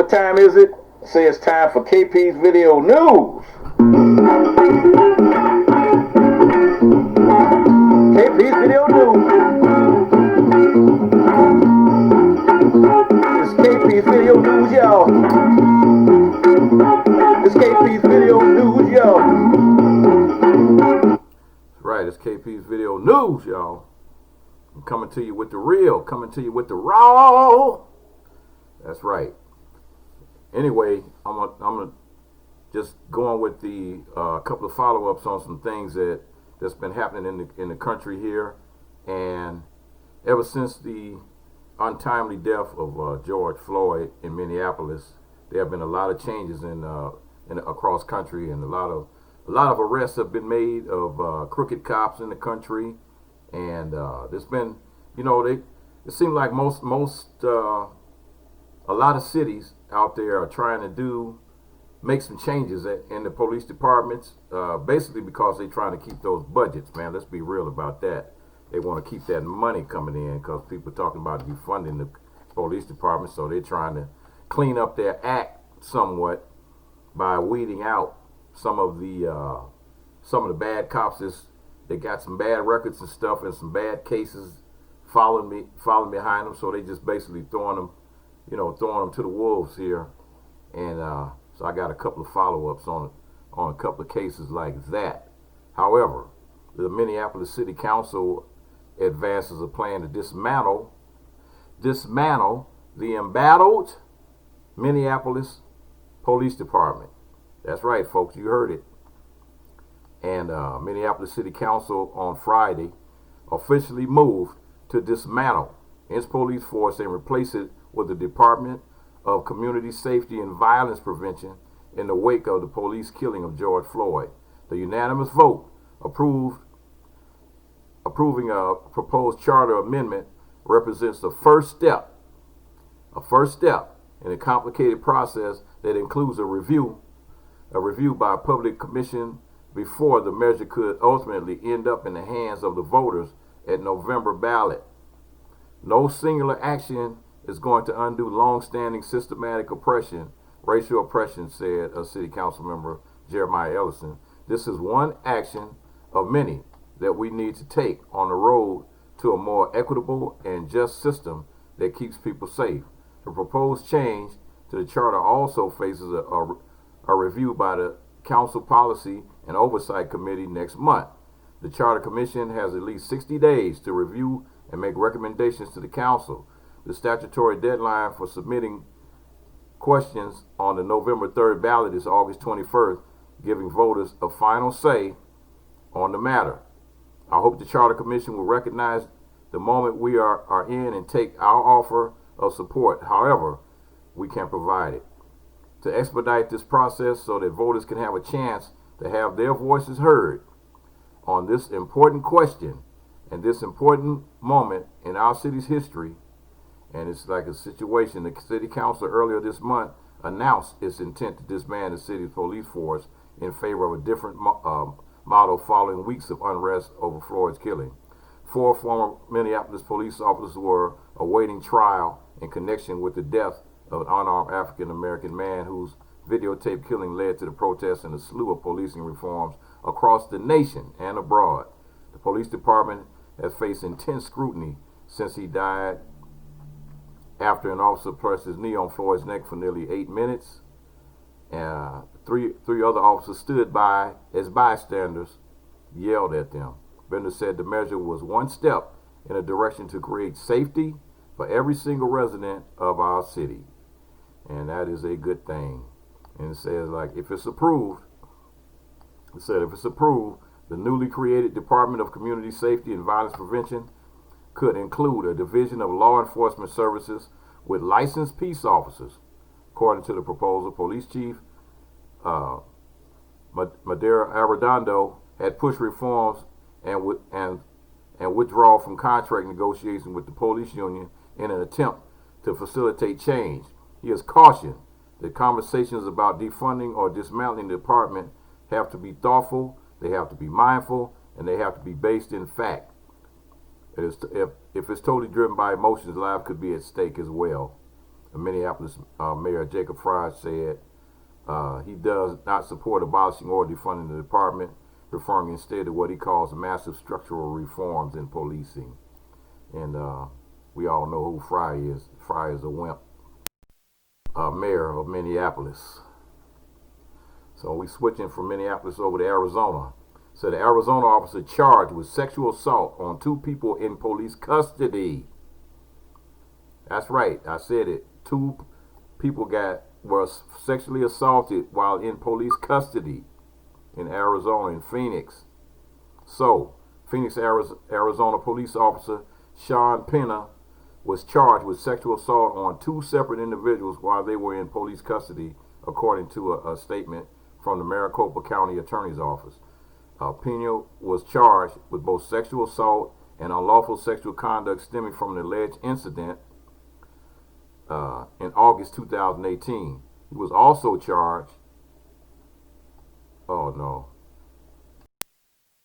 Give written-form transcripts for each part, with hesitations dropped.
What time is it? Say it's time for KP's Video News. KP's Video News. It's KP's Video News, y'all. It's KP's Video News, y'all. That's right, it's KP's Video News, y'all. I'm coming to you with the real, coming to you with the raw. That's right. Anyway, I'm gonna just go on with the couple of follow-ups on some things that's been happening in the country here, and ever since the untimely death of George Floyd in Minneapolis, there have been a lot of changes in across country, and a lot of arrests have been made of crooked cops in the country, and there's been, it seems like a lot of cities out there are trying to make some changes in the police departments, basically because they're trying to keep those budgets, man. Let's be real about that. They want to keep that money coming in because people are talking about defunding the police department, so they're trying to clean up their act somewhat by weeding out some of the bad cops they got some bad records and stuff and some bad cases following behind them, so they just basically throwing them to the wolves here. And so I got a couple of follow-ups on a couple of cases like that. However, the Minneapolis City Council advances a plan to dismantle the embattled Minneapolis Police Department. That's right, folks, you heard it. And Minneapolis City Council on Friday officially moved to dismantle its police force and replace it with the Department of Community Safety and Violence Prevention in the wake of the police killing of George Floyd. The unanimous vote approving a proposed charter amendment represents the first step in a complicated process that includes a review by a public commission before the measure could ultimately end up in the hands of the voters at November ballot. No singular action is going to undo long-standing systematic oppression, racial oppression, said a city council member, Jeremiah Ellison. This is one action of many that we need to take on the road to a more equitable and just system that keeps people safe. The proposed change to the charter also faces a review by the Council Policy and Oversight Committee next month. The Charter Commission has at least 60 days to review and make recommendations to the Council. The statutory deadline for submitting questions on the November 3rd ballot is August 21st, giving voters a final say on the matter. I hope the Charter Commission will recognize the moment we are in and take our offer of support, however we can provide it, to expedite this process so that voters can have a chance to have their voices heard on this important question and this important moment in our city's history. And it's like a situation. The city council earlier this month announced its intent to disband the city's police force in favor of a different model following weeks of unrest over Floyd's killing. 4 former Minneapolis police officers were awaiting trial in connection with the death of an unarmed African-American man whose videotaped killing led to the protests and a slew of policing reforms across the nation and abroad. The police department has faced intense scrutiny since he died after an officer pressed his knee on Floyd's neck for nearly 8 minutes. Three other officers stood by as bystanders, yelled at them. Bender said the measure was one step in a direction to create safety for every single resident of our city. And that is a good thing. And it says, if it's approved, the newly created Department of Community Safety and Violence Prevention could include a division of law enforcement services with licensed peace officers. According to the proposal, Police Chief Madera Arredondo had pushed reforms and withdrawal from contract negotiations with the police union in an attempt to facilitate change. He has cautioned that conversations about defunding or dismantling the department have to be thoughtful, they have to be mindful, and they have to be based in fact. If it's totally driven by emotions, lives could be at stake as well. Minneapolis Mayor Jacob Frye said he does not support abolishing or defunding the department, referring instead to what he calls massive structural reforms in policing. And we all know who Frye is. Frye is a wimp. Mayor of Minneapolis. So we switching from Minneapolis over to Arizona. So the Arizona officer charged with sexual assault on 2 people in police custody. That's right, I said it. 2 people were sexually assaulted while in police custody in Arizona, in Phoenix. So, Phoenix, Arizona police officer Sean Pena was charged with sexual assault on 2 separate individuals while they were in police custody, according to a statement from the Maricopa County Attorney's Office. Pena was charged with both sexual assault and unlawful sexual conduct stemming from an alleged incident in August 2018. He was also charged,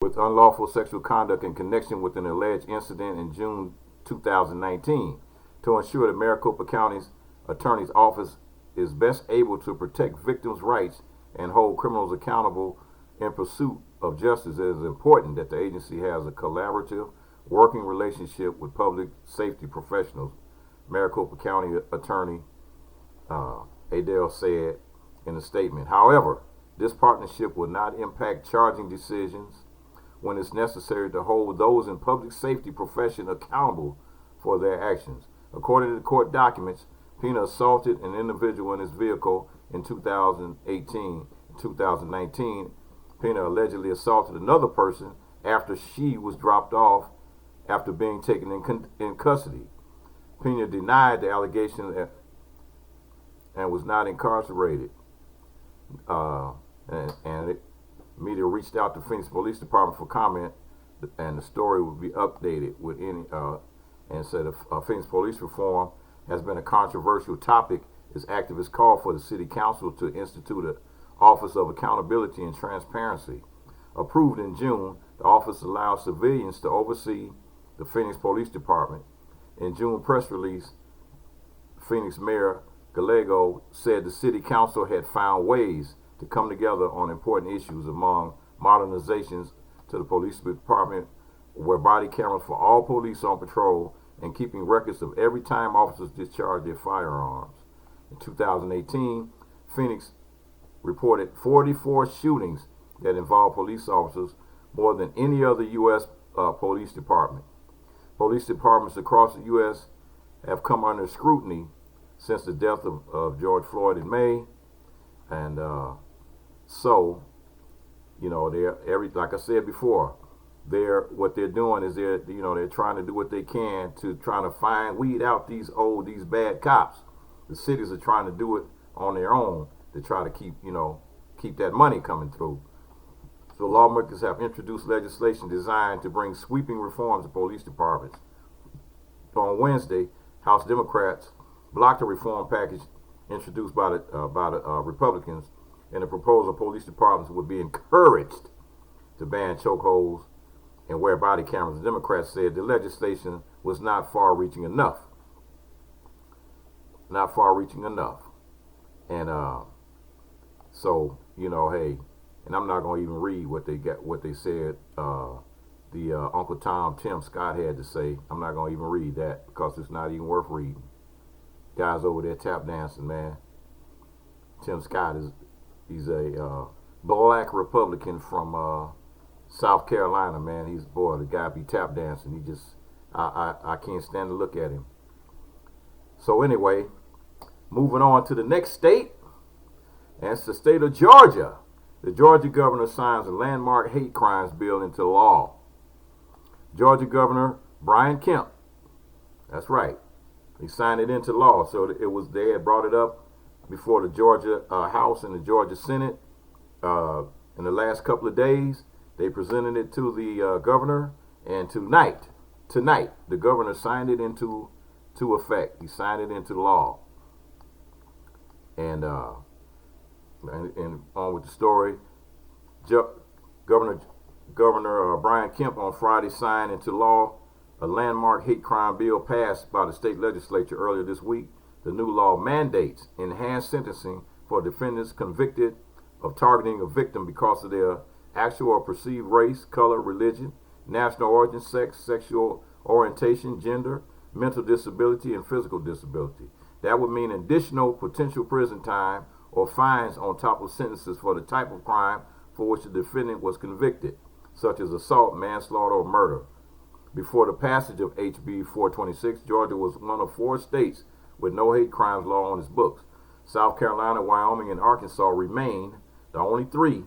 with unlawful sexual conduct in connection with an alleged incident in June 2019. To ensure the Maricopa County's Attorney's Office is best able to protect victims' rights and hold criminals accountable in pursuit of justice, it is important that the agency has a collaborative working relationship with public safety professionals, Maricopa County Attorney Adele said in a statement. However, this partnership will not impact charging decisions when it's necessary to hold those in public safety profession accountable for their actions. According to the court documents, Pena assaulted an individual in his vehicle in 2018. In 2019, Pena allegedly assaulted another person after she was dropped off after being taken in custody. Pena denied the allegation and was not incarcerated. Media reached out to Phoenix Police Department for comment, and the story would be updated with any and said Phoenix police reform has been a controversial topic as activists call for the city council to institute an Office of Accountability and Transparency. Approved in June, the office allows civilians to oversee the Phoenix Police Department. In June press release, Phoenix Mayor Gallego said the city council had found ways to come together on important issues, among modernizations to the police department, where body cameras for all police on patrol, and keeping records of every time officers discharge their firearms. In 2018, Phoenix reported 44 shootings that involved police officers, more than any other U.S. Police department. Police departments across the U.S. have come under scrutiny since the death of George Floyd in May, and so, you know, like I said before, what they're doing is they're trying to do what they can to try to weed out these bad cops. The cities are trying to do it on their own to try to keep that money coming through. So lawmakers have introduced legislation designed to bring sweeping reforms to police departments. On Wednesday, House Democrats blocked a reform package introduced by the Republicans. In the proposal, police departments would be encouraged to ban chokeholds and wear body cameras. The Democrats said the legislation was not far-reaching enough. Not far-reaching enough. And so, hey, and I'm not going to even read what they said Uncle Tom, Tim Scott had to say. I'm not going to even read that because it's not even worth reading. Guys over there tap dancing, man. Tim Scott he's a black Republican from South Carolina, man. The guy be tap dancing. I can't stand to look at him. So anyway, moving on to the next state, and it's the state of Georgia. The Georgia governor signs a landmark hate crimes bill into law. Georgia Governor Brian Kemp, that's right, he signed it into law. So they had brought it up before the Georgia House and the Georgia Senate in the last couple of days. They presented it to the governor, and tonight, the governor signed it into effect. He signed it into law. And on with the story, Governor Brian Kemp on Friday signed into law a landmark hate crime bill passed by the state legislature earlier this week The new law mandates enhanced sentencing for defendants convicted of targeting a victim because of their actual or perceived race, color, religion, national origin, sex, sexual orientation, gender, mental disability, and physical disability. That would mean additional potential prison time or fines on top of sentences for the type of crime for which the defendant was convicted, such as assault, manslaughter, or murder. Before the passage of HB 426, Georgia was one of 4 states with no hate crimes law on its books. South Carolina, Wyoming, and Arkansas remain the only 3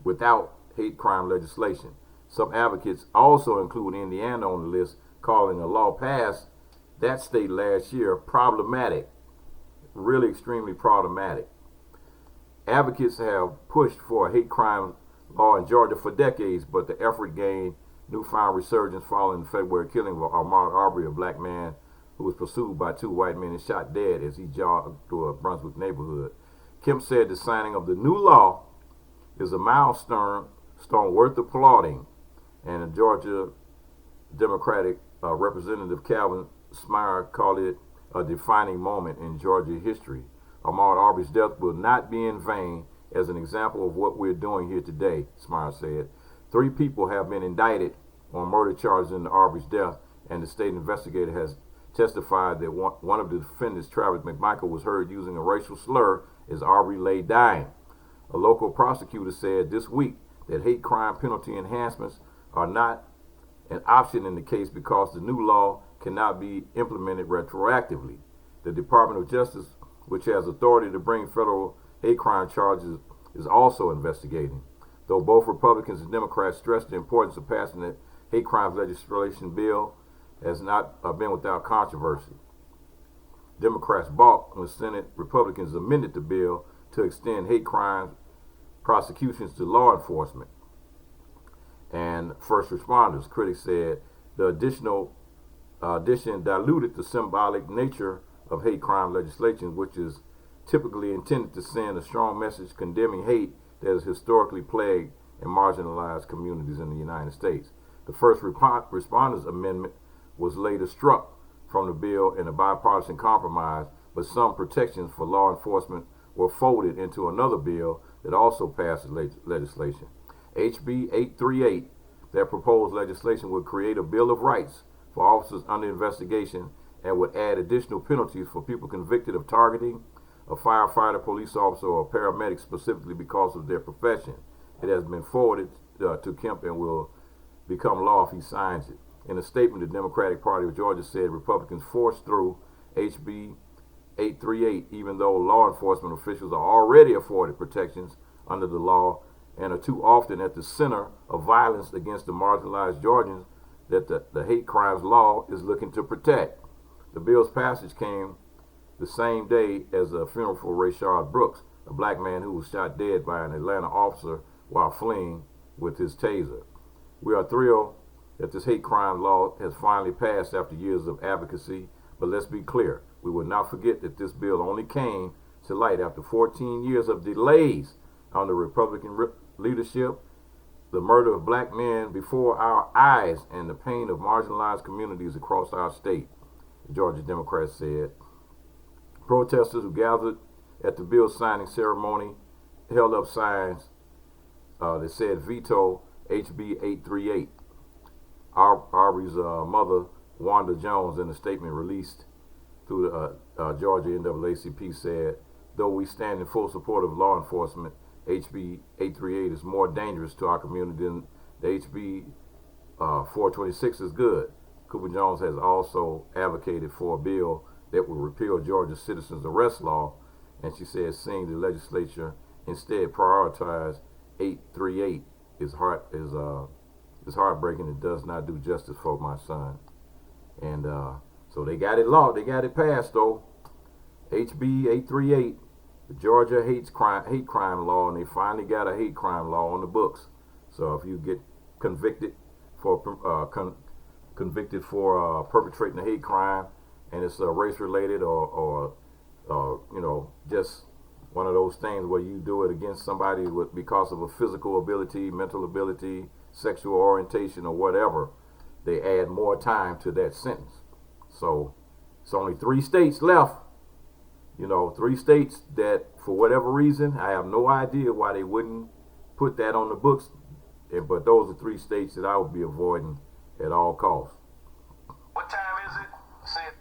without hate crime legislation. Some advocates also include Indiana on the list, calling a law passed that state last year problematic, really extremely problematic. Advocates have pushed for a hate crime law in Georgia for decades, but the effort gained newfound resurgence following the February killing of Ahmaud Arbery, a black man who was pursued by 2 white men and shot dead as he jogged through a Brunswick neighborhood. Kemp said the signing of the new law is a milestone worth applauding, and the Georgia Democratic Representative Calvin Smyre called it a defining moment in Georgia history. Ahmaud Arbery's death will not be in vain as an example of what we're doing here today, Smyre said. 3 people have been indicted on murder charges in Arbery's death, and the state investigator has testified that one of the defendants, Travis McMichael, was heard using a racial slur as Arbery lay dying. A local prosecutor said this week that hate crime penalty enhancements are not an option in the case because the new law cannot be implemented retroactively. The Department of Justice, which has authority to bring federal hate crime charges, is also investigating. Though both Republicans and Democrats stressed the importance of passing the hate crimes legislation bill, has not been without controversy. Democrats balked when Senate Republicans amended the bill to extend hate crime prosecutions to law enforcement and first responders. Critics said the addition diluted the symbolic nature of hate crime legislation, which is typically intended to send a strong message condemning hate that has historically plagued and marginalized communities in the United States. The first responders amendment was later struck from the bill in a bipartisan compromise, but some protections for law enforcement were folded into another bill that also passed legislation. HB 838, that proposed legislation, would create a Bill of Rights for officers under investigation and would add additional penalties for people convicted of targeting a firefighter, police officer, or paramedic specifically because of their profession. It has been forwarded to Kemp and will become law if he signs it. In a statement, the Democratic Party of Georgia said Republicans forced through HB 838 even though law enforcement officials are already afforded protections under the law and are too often at the center of violence against the marginalized Georgians that the hate crimes law is looking to protect. The bill's passage came the same day as a funeral for Rayshard Brooks, a black man who was shot dead by an Atlanta officer while fleeing with his taser. We are thrilled that this hate crime law has finally passed after years of advocacy, but let's be clear, we will not forget that this bill only came to light after 14 years of delays under Republican leadership, the murder of black men before our eyes, and the pain of marginalized communities across our state, the Georgia Democrats said. Protesters who gathered at the bill signing ceremony held up signs that said veto HB 838. Arbery's mother, Wanda Jones, in a statement released through the Georgia NAACP, said, though we stand in full support of law enforcement, HB 838 is more dangerous to our community than the HB 426 is good. Cooper Jones has also advocated for a bill that will repeal Georgia's citizens arrest law, and she says seeing the legislature instead prioritize 838 is heartbreaking. It does not do justice for my son. And so they got it passed though. HB 838, the Georgia hate crime law, and they finally got a hate crime law on the books. So if you get convicted for perpetrating a hate crime, and it's race related or just one of those things where you do it against somebody because of a physical ability, mental ability, sexual orientation, or whatever, they add more time to that sentence. So it's only 3 states left You know, 3 states that, for whatever reason, I have no idea why they wouldn't put that on the books. But those are 3 states that I would be avoiding at all costs. What time is it? Say it.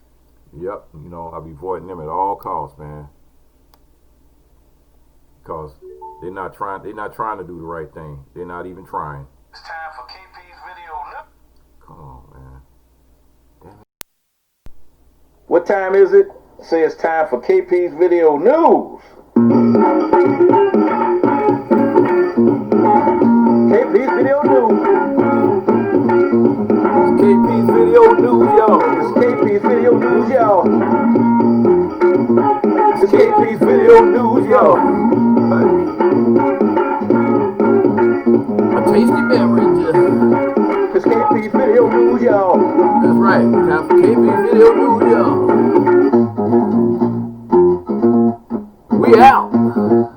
Yep, you know, I'll be avoiding them at all costs, man. Because they're not trying to do the right thing. They're not even trying. It's time for KP's video news. Come on, man. Damn it. What time is it? Say it's time for KP's video news. KP's video news. KP's video news, y'all. It's KP's video news, y'all. It's KP's video news, y'all. A tasty beverage. It's KP's video news, y'all. That's right. Time for KP's video news, y'all. We out.